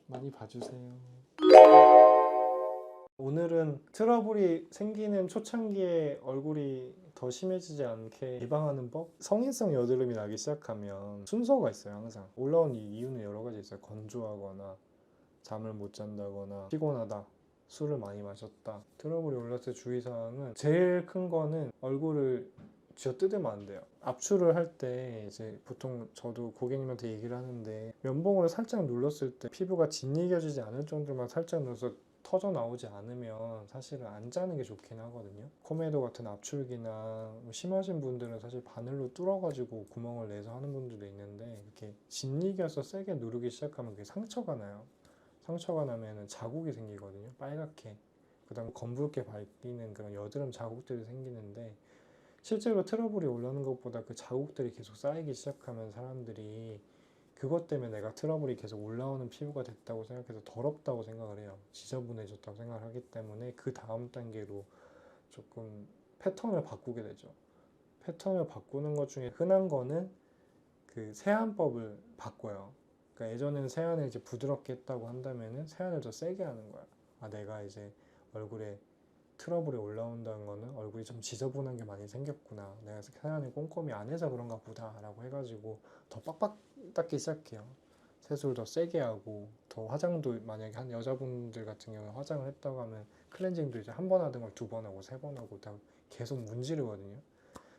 많이 봐주세요. 오늘은 트러블이 생기는 초창기에 얼굴이 더 심해지지 않게 예방하는 법? 성인성 여드름이 나기 시작하면 순서가 있어요. 항상 올라온 이유는 여러 가지 있어요. 건조하거나 잠을 못 잔다거나 피곤하다, 술을 많이 마셨다. 트러블이 올랐을 때 주의사항은 제일 큰 거는 얼굴을 쥐어 뜯으면 안 돼요. 압출을 할 때 이제 보통 저도 고객님한테 얘기를 하는데 면봉으로 살짝 눌렀을 때 피부가 짓이겨지지 않을 정도만 살짝 눌러서 터져 나오지 않으면 사실은 안 자는 게 좋긴 하거든요. 코메도 같은 압출기나 심하신 분들은 사실 바늘로 뚫어가지고 구멍을 내서 하는 분들도 있는데 이렇게 짓이겨서 세게 누르기 시작하면 그게 상처가 나요. 상처가 나면 자국이 생기거든요. 빨갛게. 그 다음 검붉게 밝히는 그런 여드름 자국들이 생기는데 실제로 트러블이 올라오는 것보다 그 자국들이 계속 쌓이기 시작하면 사람들이 그것 때문에 내가 트러블이 계속 올라오는 피부가 됐다고 생각해서 더럽다고 생각을 해요. 지저분해졌다고 생각을 하기 때문에 그 다음 단계로 조금 패턴을 바꾸게 되죠. 패턴을 바꾸는 것 중에 흔한 거는 그 세안법을 바꿔요. 그러니까 예전에는 세안을 이제 부드럽게 했다고 한다면은 세안을 더 세게 하는 거야. 아, 내가 이제 얼굴에 트러블이 올라온다는 거는 얼굴이 좀 지저분한 게 많이 생겼구나. 내가 세안을 꼼꼼히 안 해서 그런가 보다 라고 해가지고 더 빡빡 닦기 시작해요. 세수를 더 세게 하고 더 화장도 만약에 한 여자분들 같은 경우에 화장을 했다고 하면 클렌징도 이제 한 번 하던 걸 두 번 하고 세 번 하고 다 계속 문지르거든요.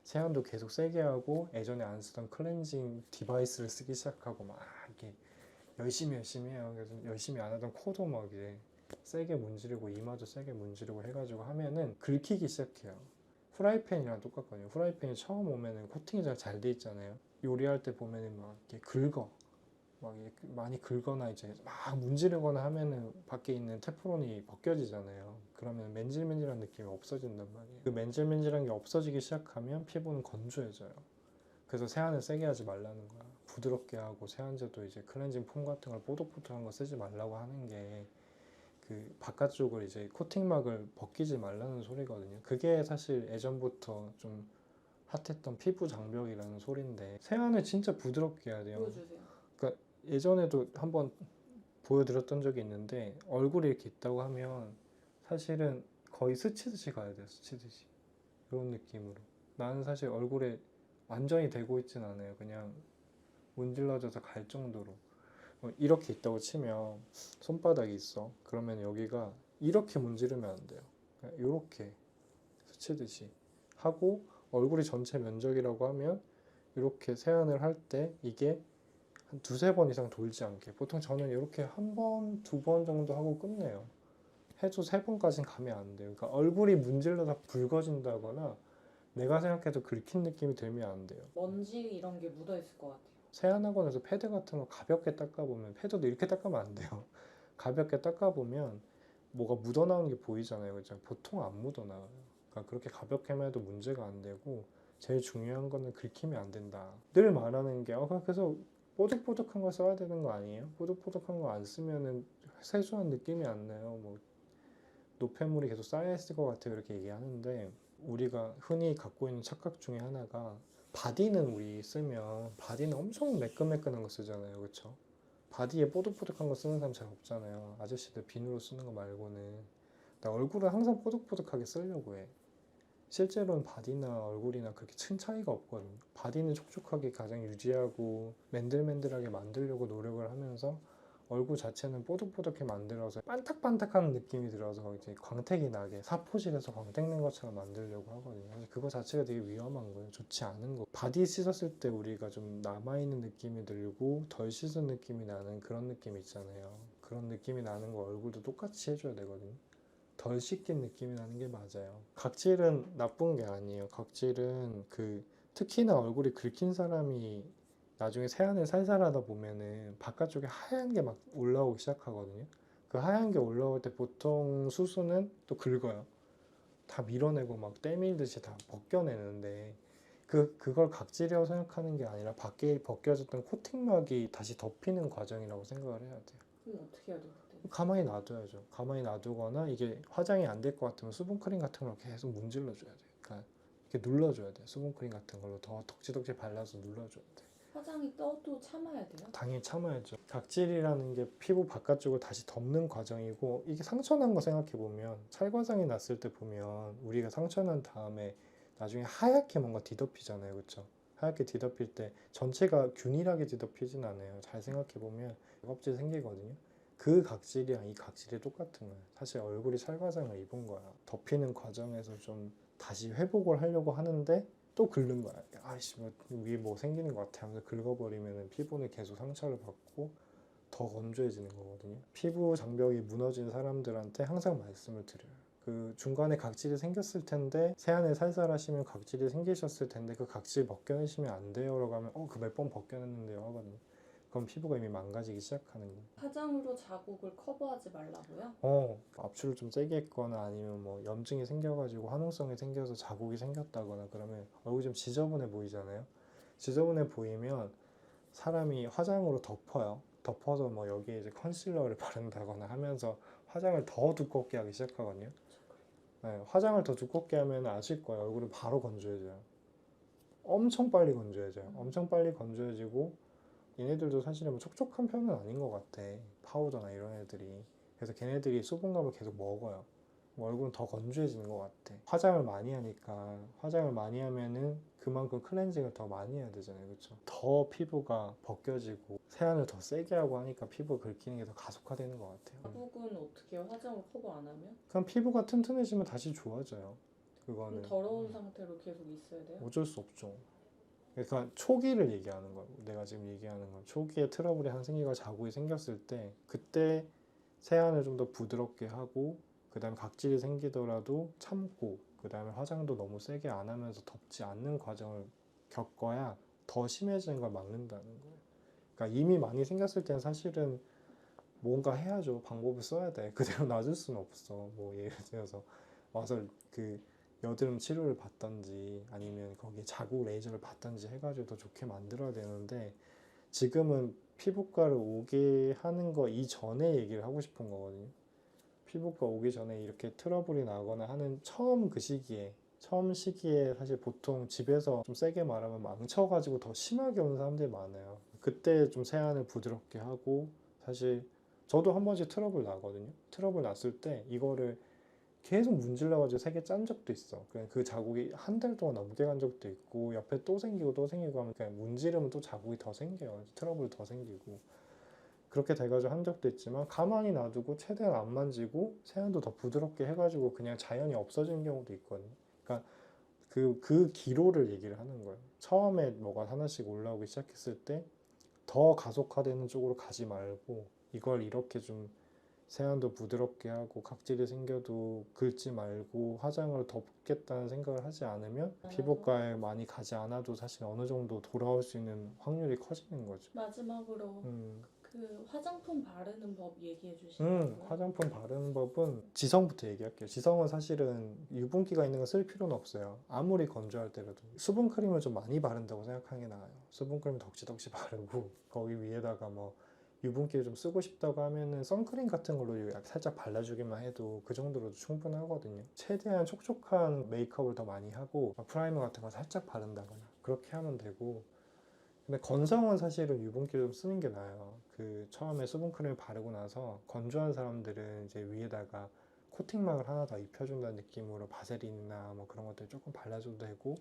세안도 계속 세게 하고 예전에 안 쓰던 클렌징 디바이스를 쓰기 시작하고 막 이렇게 열심히 해요. 그래서 열심히 안 하던 코도 막 이제 세게 문지르고 이마도 세게 문지르고 해가지고 하면은 긁히기 시작해요. 후라이팬이랑 똑같거든요. 후라이팬이 처음 오면은 코팅이 잘 돼 있잖아요. 요리할 때 보면은 막 이렇게 긁어. 막 이렇게 많이 긁거나 이제 막 문지르거나 하면은 밖에 있는 테프론이 벗겨지잖아요. 그러면 맨질맨질한 느낌이 없어진단 말이에요. 그 맨질맨질한 게 없어지기 시작하면 피부는 건조해져요. 그래서 세안을 세게 하지 말라는 거야. 부드럽게 하고 세안제도 이제 클렌징 폼 같은 걸 뽀득뽀득한 거 쓰지 말라고 하는 게 그 바깥쪽을 이제 코팅막을 벗기지 말라는 소리거든요. 그게 사실 예전부터 좀 핫했던 피부 장벽이라는 소리인데 세안을 진짜 부드럽게 해야 돼요. 보여주세요. 그러니까 예전에도 한번 보여드렸던 적이 있는데 얼굴이 이렇게 있다고 하면 사실은 거의 스치듯이 가야 돼요. 스치듯이. 이런 느낌으로. 나는 사실 얼굴에 완전히 대고 있진 않아요. 그냥 문질러져서 갈 정도로. 이렇게 있다고 치면 손바닥이 있어. 그러면 여기가 이렇게 문지르면 안 돼요. 이렇게 스치듯이 하고 얼굴이 전체 면적이라고 하면 이렇게 세안을 할 때 이게 한 두세 번 이상 돌지 않게 보통 저는 이렇게 한 번, 두 번 정도 하고 끝내요. 해도 세 번까지는 가면 안 돼요. 그러니까 얼굴이 문질러서 붉어진다거나 내가 생각해도 긁힌 느낌이 들면 안 돼요. 먼지 이런 게 묻어 있을 것 같아요. 세안하고 나서 패드 같은 거 가볍게 닦아보면 패드도 이렇게 닦으면 안 돼요. 가볍게 닦아보면 뭐가 묻어나오는 게 보이잖아요. 그죠? 보통 안 묻어나와요. 그러니까 그렇게 가볍게만 해도 문제가 안 되고 제일 중요한 거는 긁히면 안 된다. 늘 말하는 게 그래서 뽀득뽀득한 거 써야 되는 거 아니에요? 뽀득뽀득한 거 안 쓰면은 세수한 느낌이 안 나요. 뭐 노폐물이 계속 쌓여있을 것 같아요. 이렇게 얘기하는데 우리가 흔히 갖고 있는 착각 중에 하나가 바디는 우리 쓰면 바디는 엄청 매끈매끈한 거 쓰잖아요. 그렇죠? 바디에 뽀득뽀득한 거 쓰는 사람 잘 없잖아요. 아저씨들 비누로 쓰는 거 말고는. 나 얼굴은 항상 뽀득뽀득하게 쓰려고 해. 실제로는 바디나 얼굴이나 그렇게 큰 차이가 없거든요. 바디는 촉촉하게 가장 유지하고 맨들맨들하게 만들려고 노력을 하면서 얼굴 자체는 뽀득뽀득하게 만들어서 반딱반딱한 느낌이 들어서 이제 광택이 나게 사포질해서 광택 낸 것처럼 만들려고 하거든요. 그래서 그거 자체가 되게 위험한 거예요. 좋지 않은 거. 바디 씻었을 때 우리가 좀 남아있는 느낌이 들고 덜 씻은 느낌이 나는 그런 느낌 있잖아요. 그런 느낌이 나는 거 얼굴도 똑같이 해줘야 되거든요. 덜 씻긴 느낌이 나는 게 맞아요. 각질은 나쁜 게 아니에요. 각질은 특히나 얼굴이 긁힌 사람이 나중에 세안을 살살 하다 보면은 바깥쪽에 하얀 게 막 올라오기 시작하거든요. 그 하얀 게 올라올 때 보통 수수는 또 긁어요. 다 밀어내고 막 때밀듯이 다 벗겨내는데 그걸 각질이라고 생각하는 게 아니라 밖에 벗겨졌던 코팅막이 다시 덮이는 과정이라고 생각을 해야 돼요. 그럼 어떻게 해야 돼요, 그때? 가만히 놔둬야죠. 가만히 놔두거나 이게 화장이 안 될 것 같으면 수분크림 같은 걸 계속 문질러 줘야 돼요. 그러니까 이렇게 눌러줘야 돼요. 수분크림 같은 걸로 더 덕지덕지 발라서 눌러줘야 돼요. 화장이 떠도 참아야 돼요? 당연히 참아야죠. 각질이라는 게 피부 바깥쪽을 다시 덮는 과정이고, 이게 상처난 거 생각해보면 찰과상이 났을 때 보면 우리가 상처난 다음에 나중에 하얗게 뭔가 뒤덮이잖아요. 그렇죠? 하얗게 뒤덮일 때 전체가 균일하게 뒤덮이진 않아요. 잘 생각해보면 껍질 생기거든요. 그 각질이랑 이 각질이 똑같은 거예요. 사실 얼굴이 찰과상을 입은 거야. 덮이는 과정에서 좀 다시 회복을 하려고 하는데 또 긁는 거야. 아이씨, 뭐 위에 뭐 생기는 것 같아 하면서 긁어버리면 피부는 계속 상처를 받고 더 건조해지는 거거든요. 피부 장벽이 무너진 사람들한테 항상 말씀을 드려요. 그 중간에 각질이 생겼을 텐데 세안을 살살 하시면 각질이 생기셨을 텐데 그 각질 벗겨내시면 안 돼요 라고 하면 그 몇 번 벗겨냈는데요 하거든요. 그럼 피부가 이미 망가지기 시작하는 거예요. 화장으로 자국을 커버하지 말라고요? 압출을 좀 세게 했거나 아니면 뭐 염증이 생겨가지고 화농성이 생겨서 자국이 생겼다거나 그러면 얼굴이 좀 지저분해 보이잖아요. 지저분해 보이면 사람이 화장으로 덮어요. 덮어서 뭐 여기에 이제 컨실러를 바른다거나 하면서 화장을 더 두껍게 하기 시작하거든요. 네, 화장을 더 두껍게 하면 아실 거예요. 얼굴은 바로 건조해져요. 엄청 빨리 건조해져요. 엄청 빨리 건조해지고 얘네들도 사실은 뭐 촉촉한 편은 아닌 것 같아. 파우더나 이런 애들이. 그래서 걔네들이 수분감을 계속 먹어요. 얼굴은 더 건조해지는 것 같아. 화장을 많이 하니까 화장을 많이 하면은 그만큼 클렌징을 더 많이 해야 되잖아요. 그렇죠? 더 피부가 벗겨지고 세안을 더 세게 하고 하니까 피부 긁히는 게 더 가속화되는 것 같아요. 자국은 어떻게 해요? 화장을 커버 안 하면? 그럼 피부가 튼튼해지면 다시 좋아져요. 그럼 그거는 더러운 상태로 계속 있어야 돼요? 어쩔 수 없죠. 그러니까 초기를 얘기하는 거예요. 내가 지금 얘기하는 건 초기에 트러블이 한 생기가 자국이 생겼을 때 그때 세안을 좀 더 부드럽게 하고 그 다음에 각질이 생기더라도 참고 그 다음에 화장도 너무 세게 안 하면서 덮지 않는 과정을 겪어야 더 심해지는 걸 막는다는 거예요. 그러니까 이미 많이 생겼을 때는 사실은 뭔가 해야죠. 방법을 써야 돼. 그대로 놔줄 수는 없어. 뭐 예를 들어서 와서 그 여드름 치료를 받던지 아니면 거기에 자국 레이저를 받던지 해가지고 더 좋게 만들어야 되는데 지금은 피부과를 오게 하는 거 이전에 얘기를 하고 싶은 거거든요. 피부과 오기 전에 이렇게 트러블이 나거나 하는 처음 시기에 사실 보통 집에서 좀 세게 말하면 망쳐가지고 더 심하게 오는 사람들이 많아요. 그때 좀 세안을 부드럽게 하고 사실 저도 한 번씩 트러블 나거든요. 트러블 났을 때 이거를 계속 문질러가지고 세게 짠 적도 있어. 그냥 그 자국이 한 달 동안 넘게 간 적도 있고 옆에 또 생기고 또 생기고 하면 그냥 문지르면 또 자국이 더 생겨요. 트러블 더 생기고 그렇게 돼가지고 한 적도 있지만 가만히 놔두고 최대한 안 만지고 세안도 더 부드럽게 해가지고 그냥 자연히 없어지는 경우도 있거든요. 그러니까 그 기로를 얘기를 하는 거예요. 처음에 뭐가 하나씩 올라오기 시작했을 때 더 가속화되는 쪽으로 가지 말고 이걸 이렇게 좀 세안도 부드럽게 하고 각질이 생겨도 긁지 말고 화장을 덮겠다는 생각을 하지 않으면 피부과에 많이 가지 않아도 사실 어느 정도 돌아올 수 있는 확률이 커지는 거죠. 마지막으로 그 화장품 바르는 법 얘기해 주시면 화장품 바르는 법은 지성부터 얘기할게요. 지성은 사실은 유분기가 있는 거 쓸 필요는 없어요. 아무리 건조할 때라도 수분크림을 좀 많이 바른다고 생각하는 게 나아요. 수분크림 덕지덕지 바르고 거기 위에다가 뭐 유분기를 좀 쓰고 싶다고 하면은 선크림 같은 걸로 살짝 발라주기만 해도 그 정도로도 충분하거든요. 최대한 촉촉한 메이크업을 더 많이 하고 프라이머 같은 거 살짝 바른다거나 그렇게 하면 되고, 근데 건성은 사실은 유분기를 좀 쓰는 게 나아요. 그 처음에 수분크림을 바르고 나서 건조한 사람들은 이제 위에다가 코팅막을 하나 더 입혀준다는 느낌으로 바세린이나 뭐 그런 것들 조금 발라줘도 되고,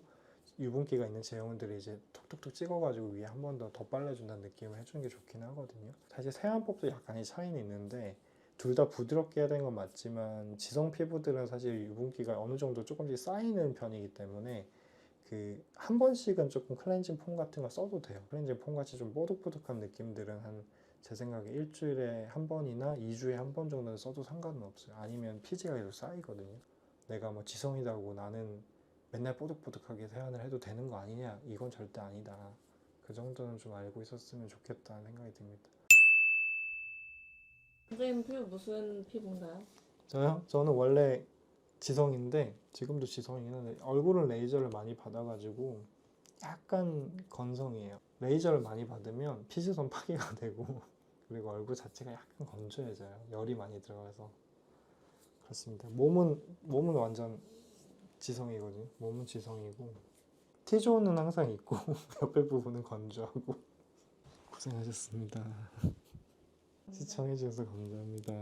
유분기가 있는 제형들이 이제 톡톡톡 찍어가지고 위에 한 번 더 발라준다는 느낌을 해주는 게 좋긴 하거든요. 사실 세안법도 약간의 차이는 있는데 둘 다 부드럽게 해야 되는 건 맞지만 지성 피부들은 사실 유분기가 어느 정도 조금씩 쌓이는 편이기 때문에 그 한 번씩은 조금 클렌징 폼 같은 거 써도 돼요. 클렌징 폼 같이 좀 뽀득뽀득한 느낌들은 제 생각에 일주일에 한 번이나 2주에 한 번 정도는 써도 상관은 없어요. 아니면 피지가 계속 쌓이거든요. 내가 뭐 지성이다고 나는 맨날 뽀득뽀득하게 세안을 해도 되는 거 아니냐? 이건 절대 아니다. 그 정도는 좀 알고 있었으면 좋겠다는 생각이 듭니다. 선생님 피부 무슨 피부인가요? 저요? 저는 원래 지성인데 지금도 지성이긴 한데 얼굴은 레이저를 많이 받아가지고 약간 건성이에요. 레이저를 많이 받으면 피지선 파괴가 되고 그리고 얼굴 자체가 약간 건조해져요. 열이 많이 들어가서. 그렇습니다. 몸은 완전 지성이거든요. 몸은 지성이고 T존은 항상 있고 옆에 부분은 건조하고. 고생하셨습니다. 시청해주셔서 감사합니다.